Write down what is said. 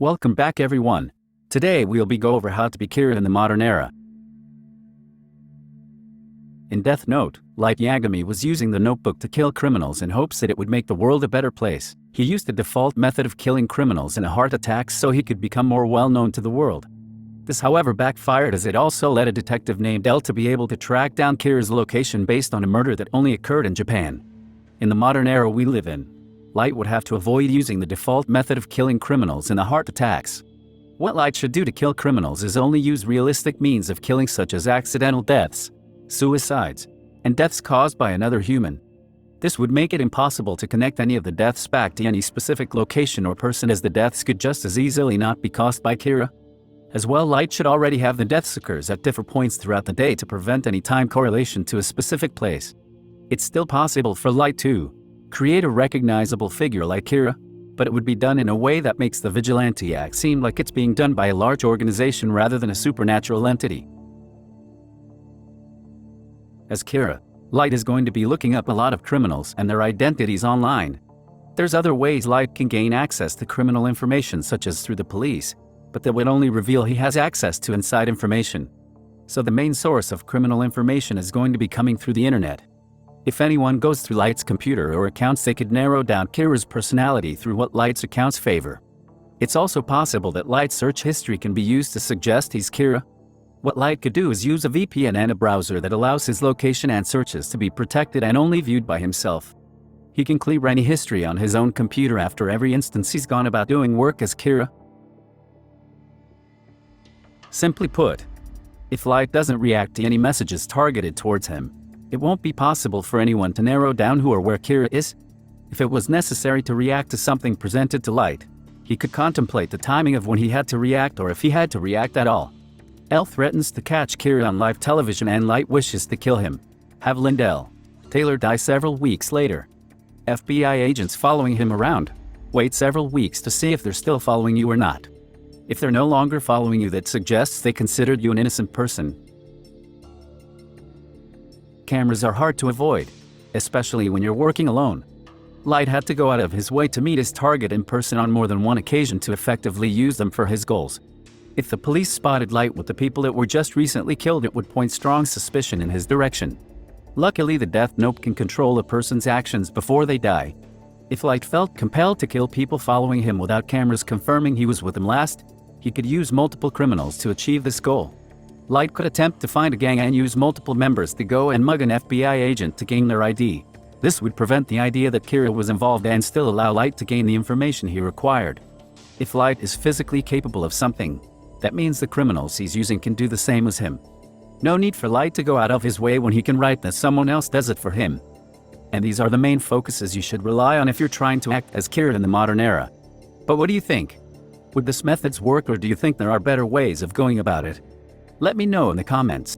Welcome back everyone. Today we'll go over how to be Kira in the modern era. In Death Note, Light Yagami was using the notebook to kill criminals in hopes that it would make the world a better place. He used the default method of killing criminals in a heart attack so he could become more well known to the world. This however backfired, as it also led a detective named L to be able to track down Kira's location based on a murder that only occurred in Japan. In the modern era we live in, Light would have to avoid using the default method of killing criminals in the heart attacks. What Light should do to kill criminals is only use realistic means of killing, such as accidental deaths, suicides, and deaths caused by another human. This would make it impossible to connect any of the deaths back to any specific location or person, as the deaths could just as easily not be caused by Kira. As well, Light should already have the deaths occurs at different points throughout the day to prevent any time correlation to a specific place. It's still possible for Light to create a recognizable figure like Kira, but it would be done in a way that makes the vigilante act seem like it's being done by a large organization rather than a supernatural entity. As Kira, Light is going to be looking up a lot of criminals and their identities online. There's other ways Light can gain access to criminal information, such as through the police, but that would only reveal he has access to inside information. So the main source of criminal information is going to be coming through the internet. If anyone goes through Light's computer or accounts, they could narrow down Kira's personality through what Light's accounts favor. It's also possible that Light's search history can be used to suggest he's Kira. What Light could do is use a VPN and a browser that allows his location and searches to be protected and only viewed by himself. He can clear any history on his own computer after every instance he's gone about doing work as Kira. Simply put, if Light doesn't react to any messages targeted towards him, it won't be possible for anyone to narrow down who or where Kira is. If it was necessary to react to something presented to Light, he could contemplate the timing of when he had to react, or if he had to react at all. L threatens to catch Kira on live television and Light wishes to kill him. Have Lindell Taylor die several weeks later. FBI agents following him around. Wait several weeks to see if they're still following you or not. If they're no longer following you, that suggests they considered you an innocent person. Cameras are hard to avoid, especially when you're working alone. Light had to go out of his way to meet his target in person on more than one occasion to effectively use them for his goals. If the police spotted Light with the people that were just recently killed, it would point strong suspicion in his direction. Luckily, the Death Note can control a person's actions before they die. If Light felt compelled to kill people following him without cameras confirming he was with them last, he could use multiple criminals to achieve this goal. Light could attempt to find a gang and use multiple members to go and mug an FBI agent to gain their ID. This would prevent the idea that Kira was involved and still allow Light to gain the information he required. If Light is physically capable of something, that means the criminals he's using can do the same as him. No need for Light to go out of his way when he can write that someone else does it for him. And these are the main focuses you should rely on if you're trying to act as Kira in the modern era. But what do you think? Would this methods work, or do you think there are better ways of going about it? Let me know in the comments.